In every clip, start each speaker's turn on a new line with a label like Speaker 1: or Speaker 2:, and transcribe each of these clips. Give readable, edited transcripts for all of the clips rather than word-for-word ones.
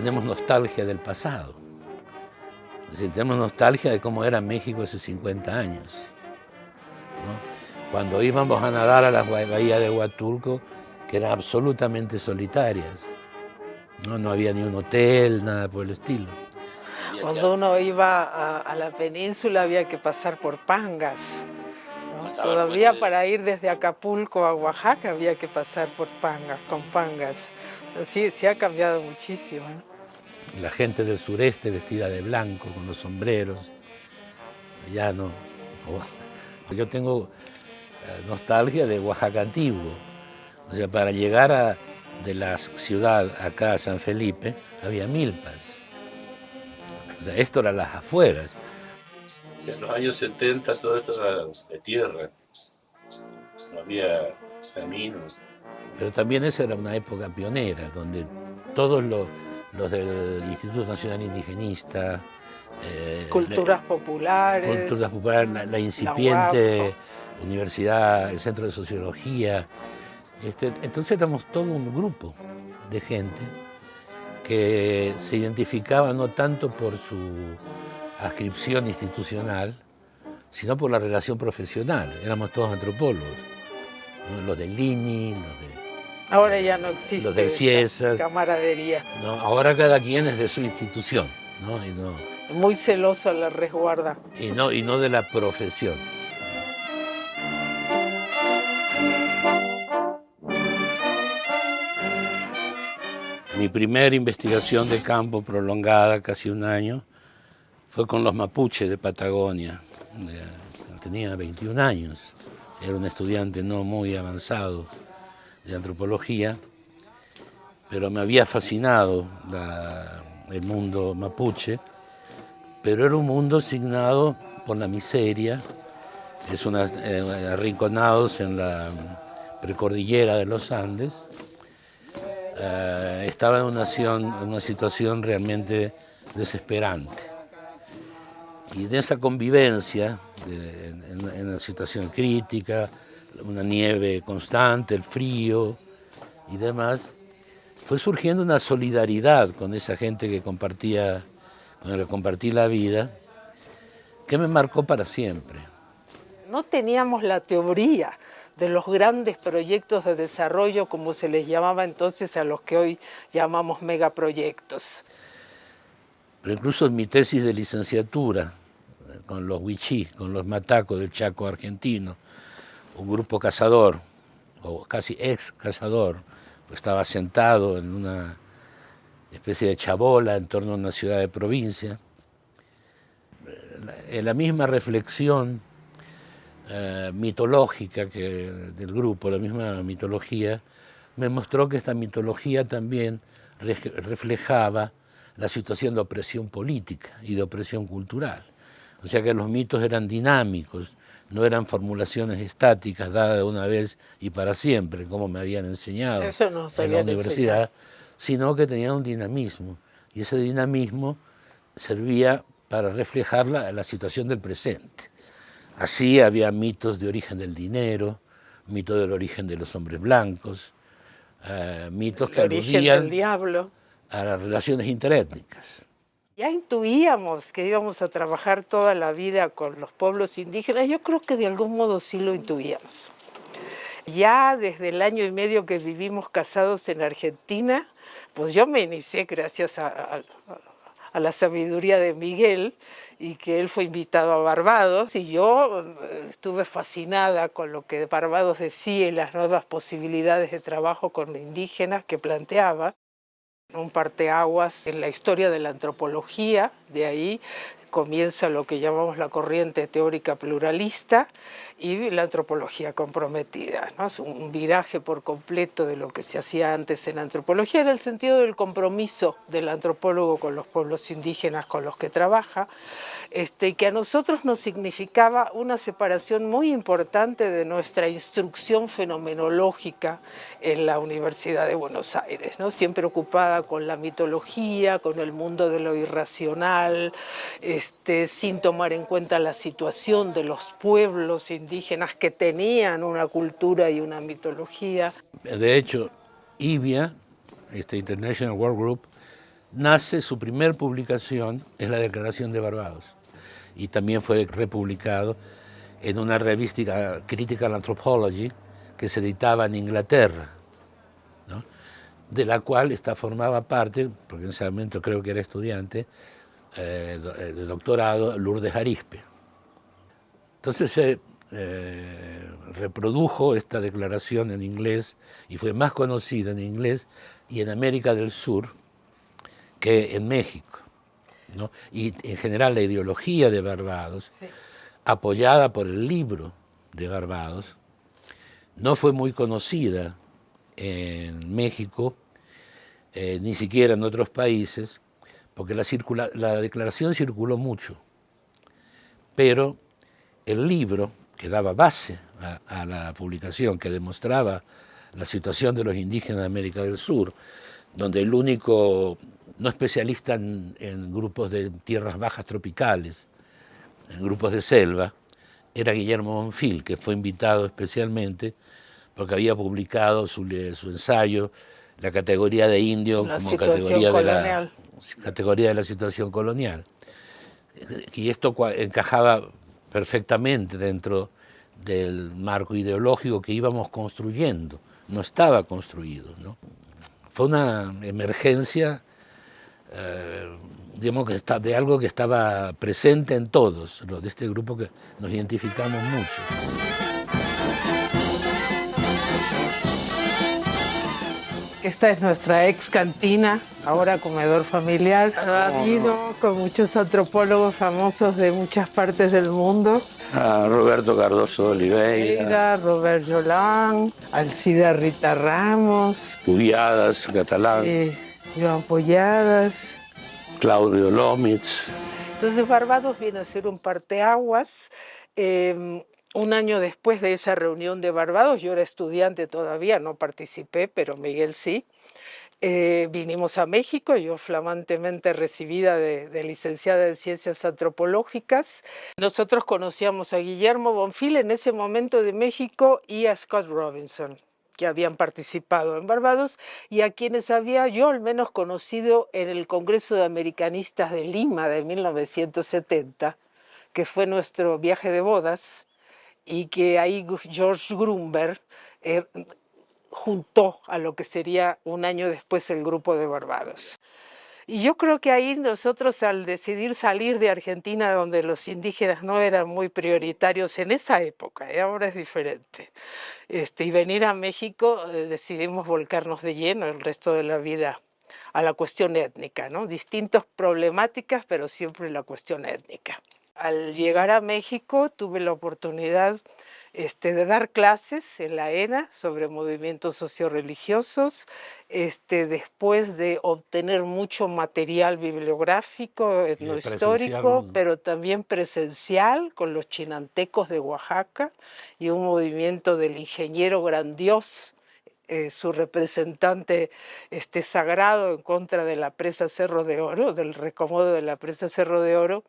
Speaker 1: tenemos nostalgia del pasado. Es decir, tenemos nostalgia de cómo era México hace 50 años, ¿no? Cuando íbamos a nadar a la bahía de Huatulco, que eran absolutamente solitarias, ¿no? No había ni un hotel, nada por el estilo.
Speaker 2: Cuando uno iba a la península había que pasar por Pangas, ¿no? Todavía para ir desde Acapulco a Oaxaca había que pasar por Pangas, con Pangas. O sea, sí ha cambiado muchísimo, ¿no?
Speaker 1: La gente del sureste vestida de blanco, con los sombreros. Ya no. Yo tengo nostalgia de Oaxaca antiguo. O sea, para llegar de la ciudad acá a San Felipe, había milpas. O sea, esto era las afueras. En los años 70 todo esto era de tierra. No había caminos. Pero también esa era una época pionera, donde todos los del Instituto Nacional Indigenista,
Speaker 2: culturas populares,
Speaker 1: la incipiente universidad, el Centro de Sociología. Entonces éramos todo un grupo de gente que se identificaba no tanto por su adscripción institucional, sino por la relación profesional. Éramos todos antropólogos, ¿no? Los del INI,
Speaker 2: ahora ya no existe
Speaker 1: los del CIESAS,
Speaker 2: camaradería.
Speaker 1: ¿no? Ahora cada quien es de su institución, ¿no?
Speaker 2: Muy celoso la resguarda.
Speaker 1: Y no de la profesión. Mi primera investigación de campo prolongada, casi un año, fue con los mapuches de Patagonia. Tenía 21 años, era un estudiante no muy avanzado de antropología, pero me había fascinado el mundo mapuche, pero era un mundo signado por la miseria, arrinconados en la precordillera de los Andes. Estaba en una situación realmente desesperante. Y de esa convivencia, en una situación crítica, una nieve constante, el frío y demás, fue surgiendo una solidaridad con esa gente con la que compartí la vida, que me marcó para siempre.
Speaker 2: No teníamos la teoría de los grandes proyectos de desarrollo, como se les llamaba entonces a los que hoy llamamos megaproyectos.
Speaker 1: Pero incluso en mi tesis de licenciatura, con los Wichí, con los Matacos del Chaco argentino, un grupo cazador, o casi ex cazador, estaba sentado en una especie de chabola en torno a una ciudad de provincia. En la misma reflexión mitológica del grupo, la misma mitología, me mostró que esta mitología también reflejaba la situación de opresión política y de opresión cultural. O sea que los mitos eran dinámicos, no eran formulaciones estáticas dadas de una vez y para siempre, como me habían enseñado en la universidad, sino que tenían un dinamismo. Y ese dinamismo servía para reflejar la situación del presente. Así había mitos de origen del dinero, mitos del origen de los hombres blancos, mitos que aludían a las relaciones interétnicas.
Speaker 2: Ya intuíamos que íbamos a trabajar toda la vida con los pueblos indígenas. Yo creo que de algún modo sí lo intuíamos. Ya desde el año y medio que vivimos casados en Argentina, pues yo me inicié gracias a la sabiduría de Miguel, y que él fue invitado a Barbados, y yo estuve fascinada con lo que Barbados decía y las nuevas posibilidades de trabajo con indígenas que planteaba. Un parteaguas en la historia de la antropología, de ahí comienza lo que llamamos la corriente teórica pluralista y la antropología comprometida, ¿no? Es un viraje por completo de lo que se hacía antes en antropología, en el sentido del compromiso del antropólogo con los pueblos indígenas con los que trabaja, que a nosotros nos significaba una separación muy importante de nuestra instrucción fenomenológica en la Universidad de Buenos Aires, ¿no? Siempre ocupada con la mitología, con el mundo de lo irracional, sin tomar en cuenta la situación de los pueblos indígenas que tenían una cultura y una mitología.
Speaker 1: De hecho, IBIA, International Work Group, nace su primer publicación, es la Declaración de Barbados, y también fue republicado en una revista Critical Anthropology que se editaba en Inglaterra, ¿no? De la cual formaba parte, porque en ese momento creo que era estudiante, de doctorado, Lourdes Arizpe. Entonces se reprodujo esta declaración en inglés y fue más conocida en inglés y en América del Sur que en México, ¿no? Y en general la ideología de Barbados, sí, apoyada por el libro de Barbados, no fue muy conocida en México, ni siquiera en otros países, porque la declaración circuló mucho, pero el libro que daba base a la publicación, que demostraba la situación de los indígenas de América del Sur, donde el único no especialista en grupos de tierras bajas tropicales, en grupos de selva, era Guillermo Bonfil, que fue invitado especialmente porque había publicado su ensayo, la categoría de indio como categoría de la situación colonial. Y esto encajaba perfectamente dentro del marco ideológico que íbamos construyendo, no estaba construido, ¿no? Fue una emergencia, digamos, de algo que estaba presente en todos, los de este grupo que nos identificamos mucho.
Speaker 2: Esta es nuestra ex cantina, ahora comedor familiar. Ha habido con muchos antropólogos famosos de muchas partes del mundo.
Speaker 1: Roberto Cardoso Oliveira,
Speaker 2: Robert Jolán, Alcida Rita Ramos,
Speaker 1: Puyadas Catalán,
Speaker 2: Joan Polladas,
Speaker 1: Claudio Lomitz.
Speaker 2: Entonces Barbados viene a ser un parteaguas. Un año después de esa reunión de Barbados, yo era estudiante todavía, no participé, pero Miguel sí, vinimos a México, yo flamantemente recibida de licenciada en Ciencias Antropológicas. Nosotros conocíamos a Guillermo Bonfil en ese momento de México y a Scott Robinson, que habían participado en Barbados y a quienes había yo al menos conocido en el Congreso de Americanistas de Lima de 1970, que fue nuestro viaje de bodas, y que ahí George Grunberg juntó a lo que sería un año después el grupo de Barbados. Y yo creo que ahí nosotros, al decidir salir de Argentina, donde los indígenas no eran muy prioritarios en esa época, ahora es diferente, y venir a México, decidimos volcarnos de lleno el resto de la vida a la cuestión étnica, ¿no? Distintas problemáticas, pero siempre la cuestión étnica. Al llegar a México tuve la oportunidad de dar clases en la ENA sobre movimientos socioreligiosos, después de obtener mucho material bibliográfico, etnohistórico, pero también presencial con los chinantecos de Oaxaca y un movimiento del ingeniero Grandiós, su representante sagrado en contra de la presa Cerro de Oro, del recomodo de la presa Cerro de Oro.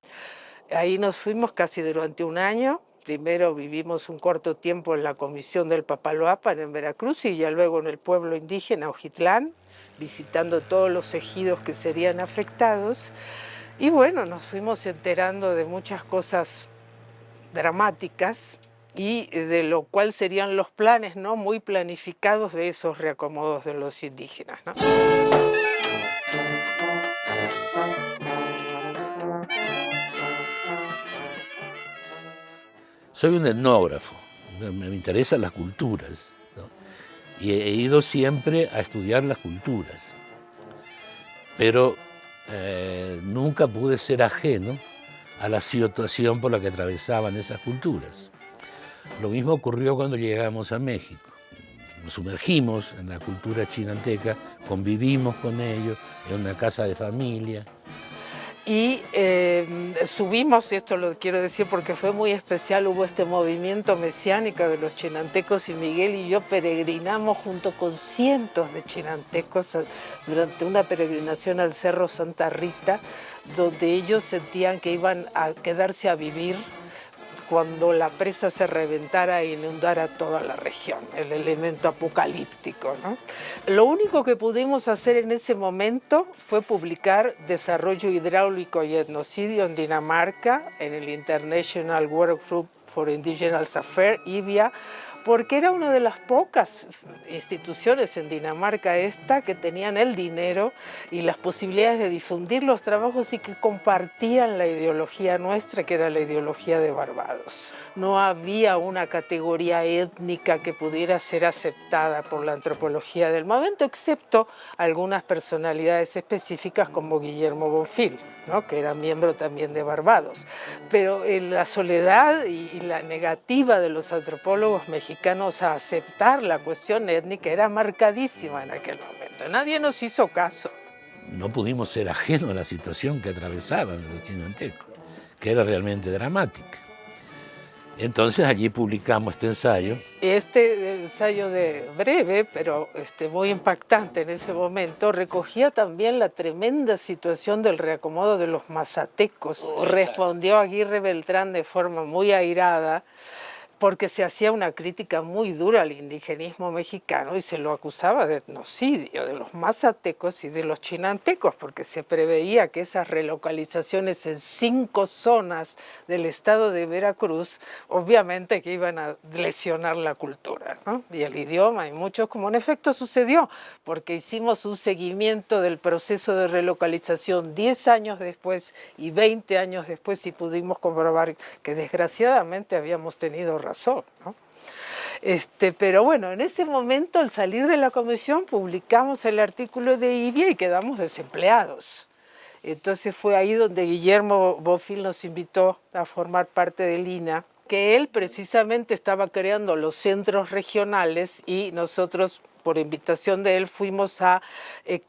Speaker 2: Ahí nos fuimos casi durante un año. Primero vivimos un corto tiempo en la comisión del Papaloapan en Veracruz y ya luego en el pueblo indígena Ojitlán, visitando todos los ejidos que serían afectados. Y bueno, nos fuimos enterando de muchas cosas dramáticas y de lo cual serían los planes, ¿no?, muy planificados de esos reacomodos de los indígenas, ¿no?
Speaker 1: Soy un etnógrafo, me interesan las culturas, ¿no? Y he ido siempre a estudiar las culturas, pero nunca pude ser ajeno a la situación por la que atravesaban esas culturas. Lo mismo ocurrió cuando llegamos a México. Nos sumergimos en la cultura chinanteca, convivimos con ellos en una casa de familia.
Speaker 2: Y subimos, y esto lo quiero decir porque fue muy especial, hubo este movimiento mesiánico de los chinantecos y Miguel y yo peregrinamos junto con cientos de chinantecos durante una peregrinación al Cerro Santa Rita, donde ellos sentían que iban a quedarse a vivir cuando la presa se reventara e inundara toda la región, el elemento apocalíptico, ¿no? Lo único que pudimos hacer en ese momento fue publicar Desarrollo hidráulico y etnocidio en Dinamarca, en el International Workgroup for Indigenous Affairs, IVIA, porque era una de las pocas instituciones en Dinamarca que tenían el dinero y las posibilidades de difundir los trabajos y que compartían la ideología nuestra, que era la ideología de Barbados. No había una categoría étnica que pudiera ser aceptada por la antropología del momento, excepto algunas personalidades específicas como Guillermo Bonfil, ¿no?, que era miembro también de Barbados. Pero la soledad y la negativa de los antropólogos mexicanos a aceptar la cuestión étnica era marcadísima en aquel momento. Nadie nos hizo caso.
Speaker 1: No pudimos ser ajenos a la situación que atravesaban los chinantecos, que era realmente dramática. Entonces allí publicamos este ensayo.
Speaker 2: Este ensayo breve, pero muy impactante en ese momento, recogía también la tremenda situación del reacomodo de los mazatecos. Respondió Aguirre Beltrán de forma muy airada, porque se hacía una crítica muy dura al indigenismo mexicano y se lo acusaba de etnocidio de los mazatecos y de los chinantecos, porque se preveía que esas relocalizaciones en 5 zonas del estado de Veracruz, obviamente que iban a lesionar la cultura, ¿no?, y el idioma y muchos, como en efecto sucedió, porque hicimos un seguimiento del proceso de relocalización 10 años después y 20 años después y pudimos comprobar que desgraciadamente habíamos tenido razón, ¿no? Pero bueno, en ese momento, al salir de la comisión, publicamos el artículo de IVIA y quedamos desempleados. Entonces fue ahí donde Guillermo Bonfil nos invitó a formar parte del INA, que él precisamente estaba creando los centros regionales y nosotros, por invitación de él, fuimos a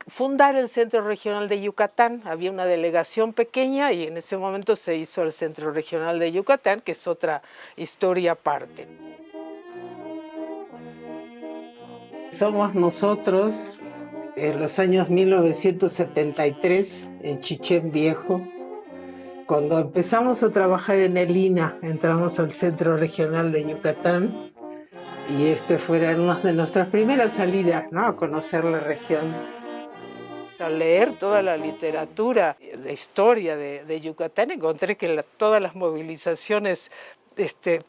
Speaker 2: fundar el Centro Regional de Yucatán. Había una delegación pequeña y en ese momento se hizo el Centro Regional de Yucatán, que es otra historia aparte. Somos nosotros en los años 1973 en Chichén Viejo. Cuando empezamos a trabajar en el INA, entramos al Centro Regional de Yucatán y fue una de nuestras primeras salidas, ¿no?, a conocer la región. Al leer toda la literatura de historia de Yucatán, encontré que todas las movilizaciones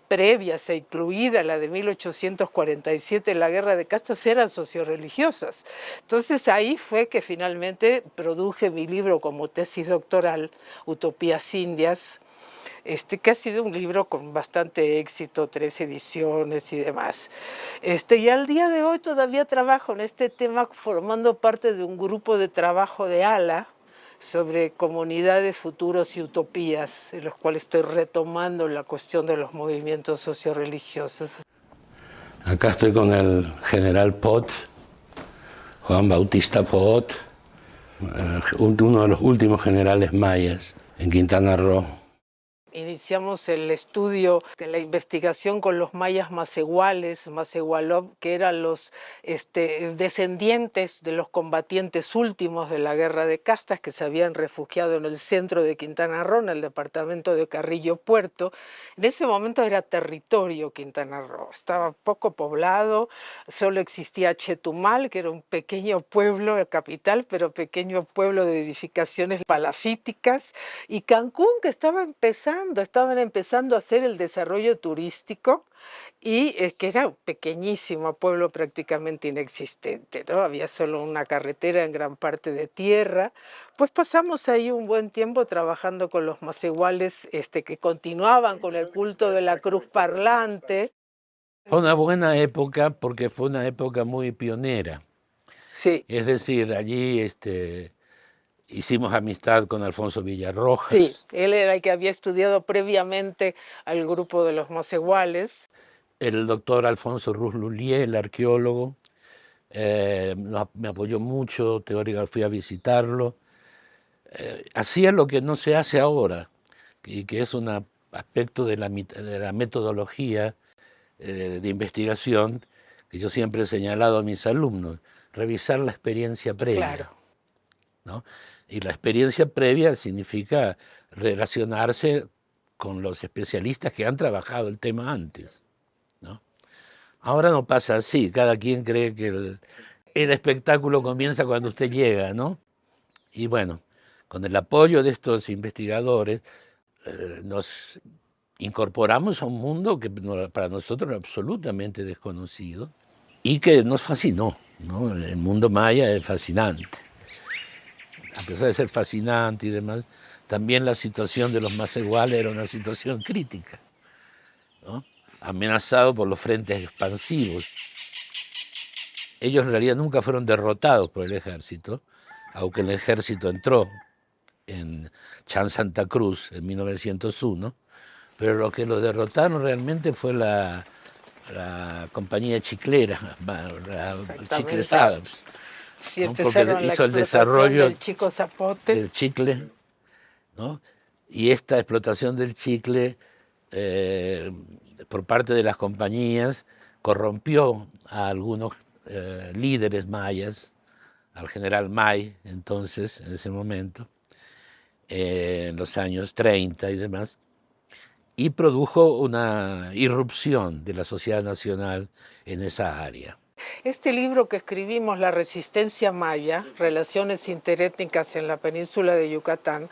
Speaker 2: previas e incluida la de 1847, la guerra de castas, eran socioreligiosas. Entonces ahí fue que finalmente produje mi libro como tesis doctoral, Utopías Indias, que ha sido un libro con bastante éxito, 3 ediciones y demás. Y al día de hoy todavía trabajo en este tema formando parte de un grupo de trabajo de ALA sobre comunidades, futuros y utopías, en los cuales estoy retomando la cuestión de los movimientos socioreligiosos.
Speaker 1: Acá estoy con el general Pot, Juan Bautista Pot, uno de los últimos generales mayas en Quintana Roo.
Speaker 2: Iniciamos el estudio de la investigación con los mayas macehuales, Macehualop, que eran los descendientes de los combatientes últimos de la guerra de castas que se habían refugiado en el centro de Quintana Roo, en el departamento de Carrillo Puerto. En ese momento era territorio Quintana Roo, estaba poco poblado, solo existía Chetumal, que era un pequeño pueblo, la capital, pero pequeño pueblo de edificaciones palafíticas, y Cancún, que estaban empezando a hacer el desarrollo turístico y que era un pequeñísimo pueblo prácticamente inexistente, ¿no? Había solo una carretera en gran parte de tierra. Pues pasamos ahí un buen tiempo trabajando con los macehuales que continuaban con el culto de la cruz parlante.
Speaker 1: Fue una buena época porque fue una época muy pionera.
Speaker 2: Sí.
Speaker 1: Es decir, allí hicimos amistad con Alfonso Villarrojas.
Speaker 2: Sí, él era el que había estudiado previamente al grupo de los macehuales.
Speaker 1: El doctor Alfonso Ruz Lulier, el arqueólogo, me apoyó mucho, teórica, fui a visitarlo. Hacía lo que no se hace ahora, y que es un aspecto de la metodología de investigación que yo siempre he señalado a mis alumnos, revisar la experiencia previa.
Speaker 2: Claro.
Speaker 1: ¿No? Y la experiencia previa significa relacionarse con los especialistas que han trabajado el tema antes, ¿no? Ahora no pasa así, cada quien cree que el espectáculo comienza cuando usted llega, ¿no? Y bueno, con el apoyo de estos investigadores nos incorporamos a un mundo que para nosotros era absolutamente desconocido y que nos fascinó, ¿no? El mundo maya es fascinante. A pesar de ser fascinante y demás, también la situación de los Massaguales era una situación crítica, ¿no? Amenazado por los frentes expansivos. Ellos en realidad nunca fueron derrotados por el ejército, aunque el ejército entró en Chan Santa Cruz en 1901, pero lo que lo derrotaron realmente fue la compañía chiclera, la Chicles Adams,
Speaker 2: Sí,
Speaker 1: ¿no?
Speaker 2: empezaron
Speaker 1: Porque
Speaker 2: la
Speaker 1: hizo el
Speaker 2: explotación
Speaker 1: desarrollo
Speaker 2: del chico zapote.
Speaker 1: del chicle, ¿no? Y esta explotación del chicle por parte de las compañías corrompió a algunos líderes mayas, al general May, entonces, en ese momento, en los años 30 y demás, y produjo una irrupción de la sociedad nacional en esa área.
Speaker 2: Este libro que escribimos, La resistencia maya, relaciones interétnicas en la península de Yucatán,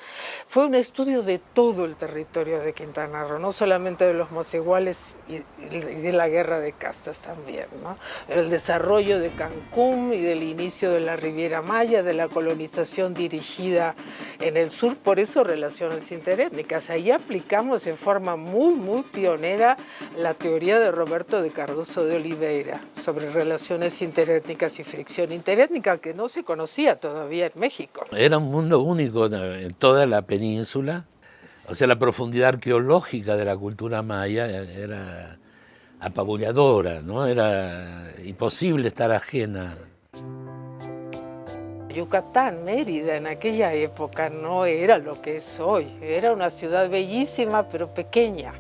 Speaker 2: fue un estudio de todo el territorio de Quintana Roo, no solamente de los Massaguales y de la guerra de castas también, ¿no? El desarrollo de Cancún y del inicio de la Riviera Maya, de la colonización dirigida en el sur, por eso relaciones interétnicas. Ahí aplicamos en forma muy pionera la teoría de Roberto de Cardoso de Oliveira sobre relaciones interétnicas y fricción interétnica, que no se conocía todavía en México.
Speaker 1: Era un mundo único en toda la península, o sea, la profundidad arqueológica de la cultura maya era apabulladora, ¿no? Era imposible estar ajena.
Speaker 2: Yucatán, Mérida, en aquella época no era lo que es hoy, era una ciudad bellísima pero pequeña.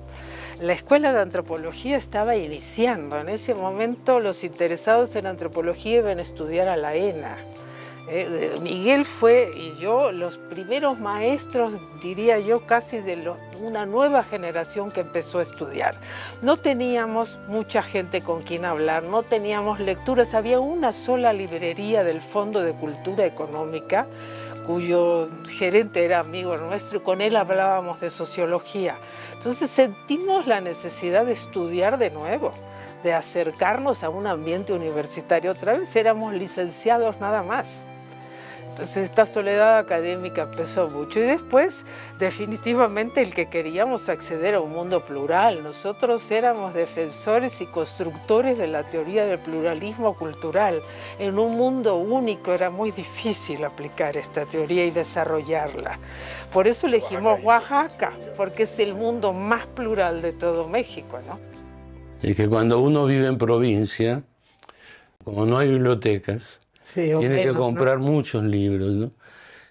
Speaker 2: La escuela de antropología estaba iniciando, en ese momento los interesados en antropología iban a estudiar a la ENA. Miguel fue y yo los primeros maestros, diría yo, casi de una nueva generación que empezó a estudiar. No teníamos mucha gente con quien hablar, no teníamos lecturas, había una sola librería del Fondo de Cultura Económica, cuyo gerente era amigo nuestro, y con él hablábamos de sociología. Entonces sentimos la necesidad de estudiar de nuevo, de acercarnos a un ambiente universitario. Otra vez éramos licenciados nada más. Entonces esta soledad académica pesó mucho y después definitivamente el que queríamos acceder a un mundo plural. Nosotros éramos defensores y constructores de la teoría del pluralismo cultural. En un mundo único era muy difícil aplicar esta teoría y desarrollarla. Por eso elegimos Oaxaca, porque es el mundo más plural de todo México, ¿no?
Speaker 1: Y que cuando uno vive en provincia, como no hay bibliotecas,
Speaker 2: sí,
Speaker 1: tiene que comprar, ¿no?, muchos libros, ¿no?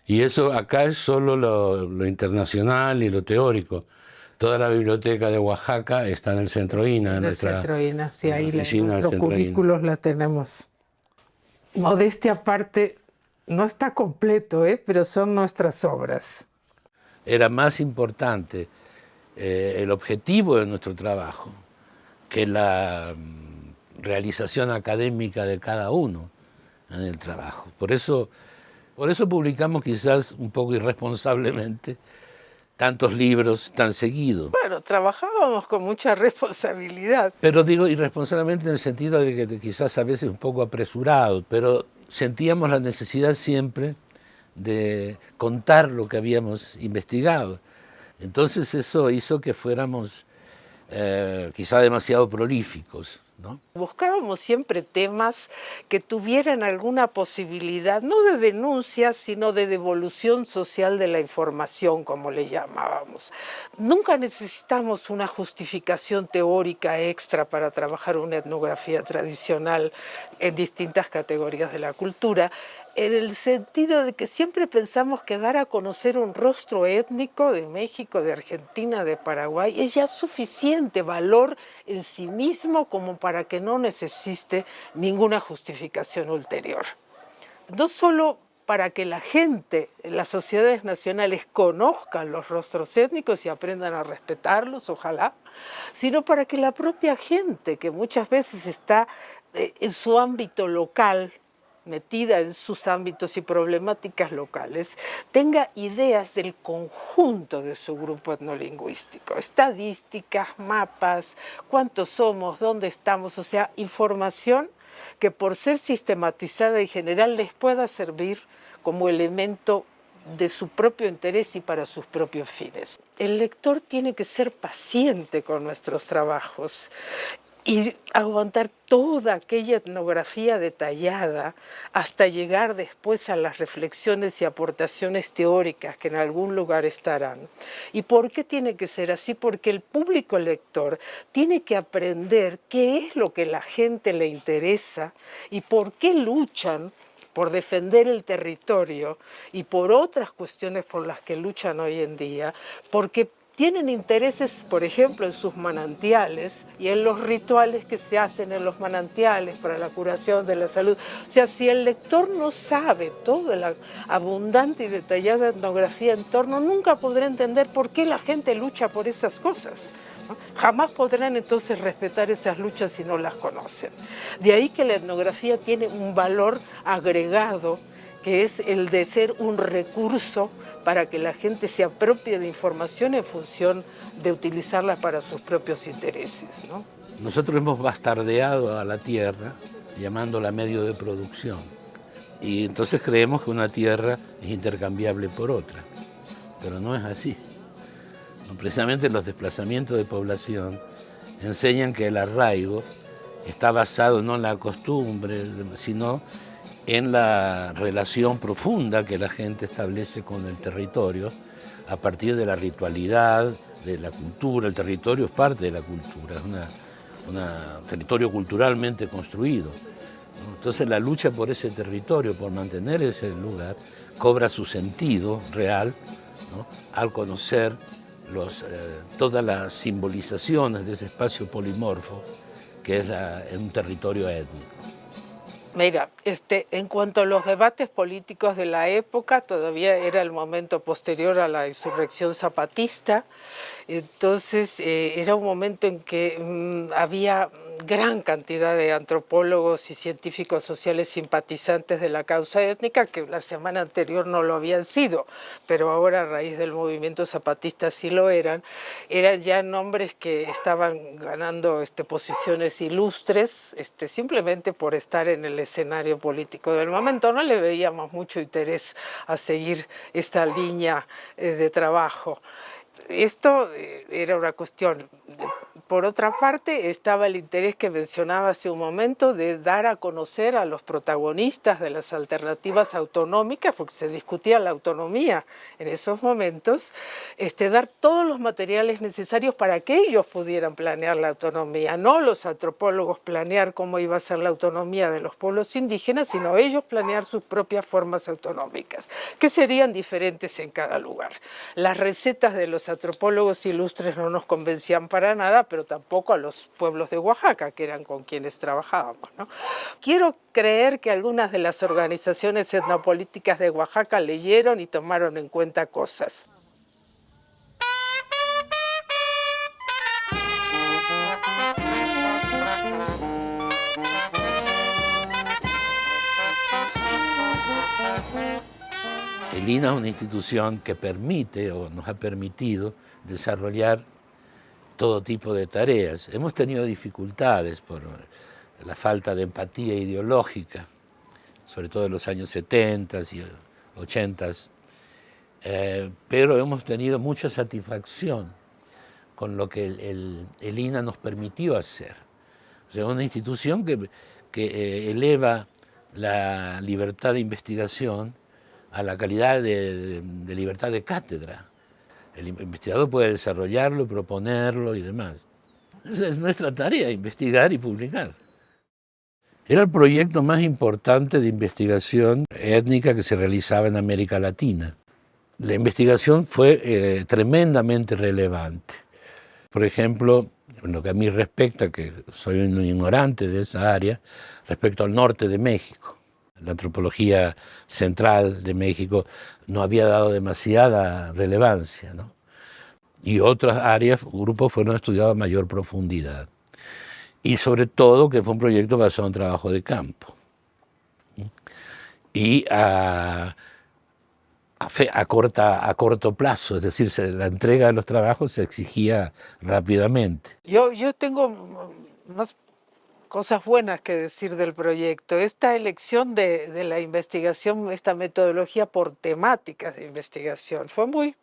Speaker 1: Y eso acá es solo lo internacional y lo teórico. Toda la biblioteca de Oaxaca está en el Centro INA.
Speaker 2: En el Centro INA, sí, ahí nuestros
Speaker 1: INA.
Speaker 2: Currículos la tenemos. Modestia aparte, no está completo, pero son nuestras obras.
Speaker 1: Era más importante el objetivo de nuestro trabajo que la realización académica de cada uno en el trabajo. Por eso publicamos quizás un poco irresponsablemente tantos libros tan seguidos.
Speaker 2: Bueno, trabajábamos con mucha responsabilidad.
Speaker 1: Pero digo irresponsablemente en el sentido de que quizás a veces un poco apresurado, pero sentíamos la necesidad siempre de contar lo que habíamos investigado. Entonces eso hizo que fuéramos quizá demasiado prolíficos, ¿no?
Speaker 2: Buscábamos siempre temas que tuvieran alguna posibilidad, no de denuncia, sino de devolución social de la información, como le llamábamos. Nunca necesitamos una justificación teórica extra para trabajar una etnografía tradicional en distintas categorías de la cultura, en el sentido de que siempre pensamos que dar a conocer un rostro étnico de México, de Argentina, de Paraguay, es ya suficiente valor en sí mismo como para que no necesite ninguna justificación ulterior. No solo para que la gente, las sociedades nacionales conozcan los rostros étnicos y aprendan a respetarlos, ojalá, sino para que la propia gente, que muchas veces está en su ámbito local, metida en sus ámbitos y problemáticas locales, tenga ideas del conjunto de su grupo etnolingüístico, estadísticas, mapas, cuántos somos, dónde estamos, o sea, información que por ser sistematizada y general les pueda servir como elemento de su propio interés y para sus propios fines. El lector tiene que ser paciente con nuestros trabajos y aguantar toda aquella etnografía detallada hasta llegar después a las reflexiones y aportaciones teóricas que en algún lugar estarán. ¿Y por qué tiene que ser así? Porque el público lector tiene que aprender qué es lo que la gente le interesa y por qué luchan por defender el territorio y por otras cuestiones por las que luchan hoy en día, porque tienen intereses, por ejemplo, en sus manantiales y en los rituales que se hacen en los manantiales para la curación de la salud. O sea, si el lector no sabe toda la abundante y detallada etnografía en torno, nunca podrá entender por qué la gente lucha por esas cosas, ¿no? Jamás podrán entonces respetar esas luchas si no las conocen. De ahí que la etnografía tiene un valor agregado, que es el de ser un recurso para que la gente se apropie de información en función de utilizarla para sus propios intereses, ¿no?
Speaker 1: Nosotros hemos bastardeado a la tierra llamándola medio de producción y entonces creemos que una tierra es intercambiable por otra, pero no es así. Precisamente los desplazamientos de población enseñan que el arraigo está basado no en la costumbre, sino en la relación profunda que la gente establece con el territorio a partir de la ritualidad, de la cultura. El territorio es parte de la cultura, es un territorio culturalmente construido. Entonces la lucha por ese territorio, por mantener ese lugar, cobra su sentido real, ¿no?, al conocer todas las simbolizaciones de ese espacio polimorfo que es un territorio étnico.
Speaker 2: Mira, en cuanto a los debates políticos de la época, todavía era el momento posterior a la insurrección zapatista, entonces era un momento en que había gran cantidad de antropólogos y científicos sociales simpatizantes de la causa étnica, que la semana anterior no lo habían sido, pero ahora a raíz del movimiento zapatista sí lo eran. Eran ya nombres que estaban ganando posiciones ilustres, simplemente por estar en el escenario político del momento. No le veíamos mucho interés a seguir esta línea de trabajo. Esto era una cuestión. Por otra parte, estaba el interés que mencionaba hace un momento de dar a conocer a los protagonistas de las alternativas autonómicas, porque se discutía la autonomía en esos momentos, dar todos los materiales necesarios para que ellos pudieran planear la autonomía, no los antropólogos planear cómo iba a ser la autonomía de los pueblos indígenas, sino ellos planear sus propias formas autonómicas, que serían diferentes en cada lugar. Las recetas de los antropólogos ilustres no nos convencían para nada, pero tampoco a los pueblos de Oaxaca, que eran con quienes trabajábamos, ¿no? Quiero creer que algunas de las organizaciones etnopolíticas de Oaxaca leyeron y tomaron en cuenta cosas.
Speaker 1: El INAH es una institución que permite o nos ha permitido desarrollar todo tipo de tareas. Hemos tenido dificultades por la falta de empatía ideológica, sobre todo en los años 70 y 80, pero hemos tenido mucha satisfacción con lo que el INAH nos permitió hacer. O sea, una institución que eleva la libertad de investigación a la calidad de libertad de cátedra. El investigador puede desarrollarlo, proponerlo y demás. Esa es nuestra tarea, investigar y publicar. Era el proyecto más importante de investigación étnica que se realizaba en América Latina. La investigación fue tremendamente relevante. Por ejemplo, en lo que a mí respecta, que soy un ignorante de esa área, respecto al norte de México. la antropología central de México no había dado demasiada relevancia, ¿no? Y otras áreas, grupos fueron estudiados a mayor profundidad. Y sobre todo que fue un proyecto basado en trabajo de campo. Y a corto plazo, es decir, la entrega de los trabajos se exigía rápidamente.
Speaker 2: Yo tengo más cosas buenas que decir del proyecto. Esta elección de la investigación, esta metodología por temáticas de investigación, fue muy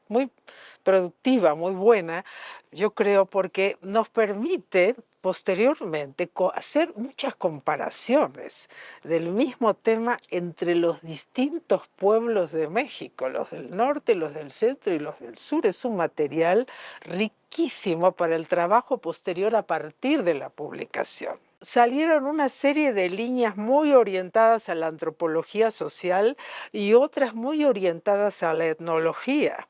Speaker 2: productiva, muy buena, yo creo, porque nos permite posteriormente hacer muchas comparaciones del mismo tema entre los distintos pueblos de México, los del norte, los del centro y los del sur. Es un material riquísimo para el trabajo posterior a partir de la publicación. Salieron una serie de líneas muy orientadas a la antropología social y otras muy orientadas a la etnología,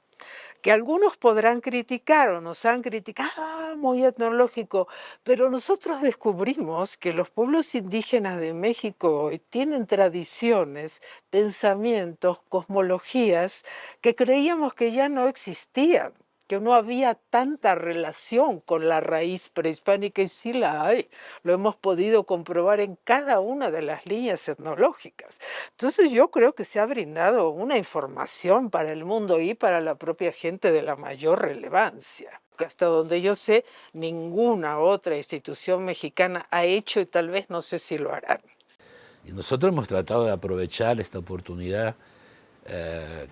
Speaker 2: que algunos podrán criticar o nos han criticado, muy etnológico, pero nosotros descubrimos que los pueblos indígenas de México hoy tienen tradiciones, pensamientos, cosmologías que creíamos que ya no existían, que no había tanta relación con la raíz prehispánica, y sí la hay. Lo hemos podido comprobar en cada una de las líneas etnológicas. Entonces yo creo que se ha brindado una información para el mundo y para la propia gente de la mayor relevancia. Hasta donde yo sé, ninguna otra institución mexicana ha hecho y tal vez no sé si lo harán.
Speaker 1: Y nosotros hemos tratado de aprovechar esta oportunidad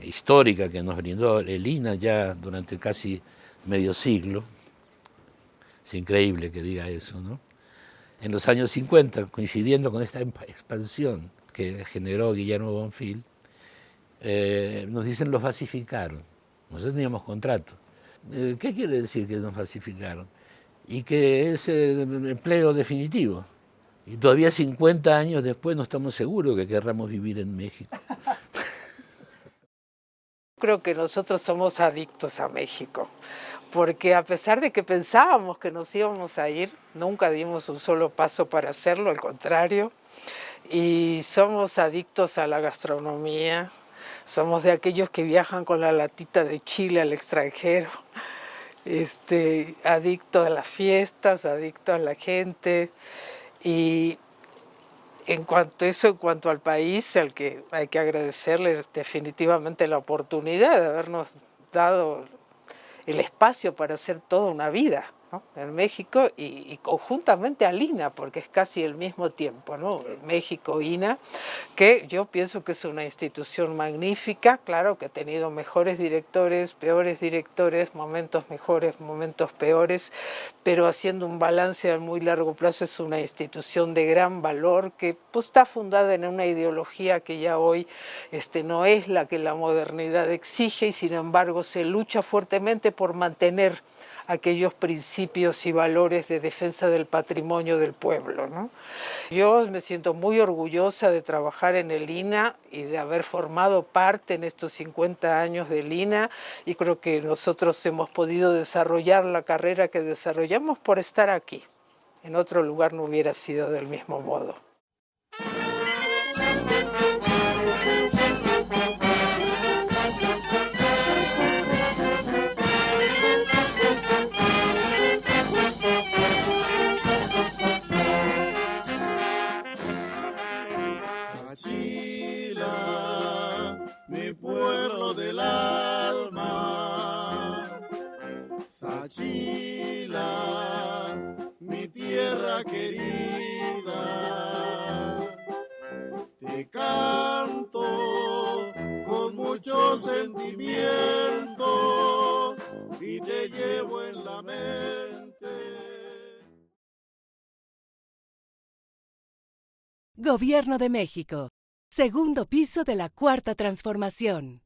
Speaker 1: histórica que nos brindó el INAH ya durante casi medio siglo. Es increíble que diga eso, ¿no? En los años 50, coincidiendo con esta expansión que generó Guillermo Bonfil, nos dicen los basificaron. Nosotros teníamos contrato. ¿Qué quiere decir que nos basificaron? Y que es el empleo definitivo. Y todavía 50 años después no estamos seguros que querramos vivir en México.
Speaker 2: Creo que nosotros somos adictos a México, porque a pesar de que pensábamos que nos íbamos a ir, nunca dimos un solo paso para hacerlo, al contrario, y somos adictos a la gastronomía, somos de aquellos que viajan con la latita de chile al extranjero, adictos a las fiestas, adictos a la gente, y en cuanto al país, al que hay que agradecerle definitivamente la oportunidad de habernos dado el espacio para hacer toda una vida, ¿no?, en México y conjuntamente al INAH, porque es casi el mismo tiempo, ¿no? México, INAH, que yo pienso que es una institución magnífica, claro que ha tenido mejores directores, momentos mejores, momentos peores, pero haciendo un balance a muy largo plazo es una institución de gran valor que pues, está fundada en una ideología que ya hoy no es la que la modernidad exige y sin embargo se lucha fuertemente por mantener aquellos principios y valores de defensa del patrimonio del pueblo, ¿no? Yo me siento muy orgullosa de trabajar en el INAH y de haber formado parte en estos 50 años del INAH y creo que nosotros hemos podido desarrollar la carrera que desarrollamos por estar aquí. En otro lugar no hubiera sido del mismo modo.
Speaker 3: Mi pueblo del alma, Sachila, mi tierra querida, te canto con mucho sentimiento y te llevo en la mente.
Speaker 4: Gobierno de México. Segundo piso de la Cuarta Transformación.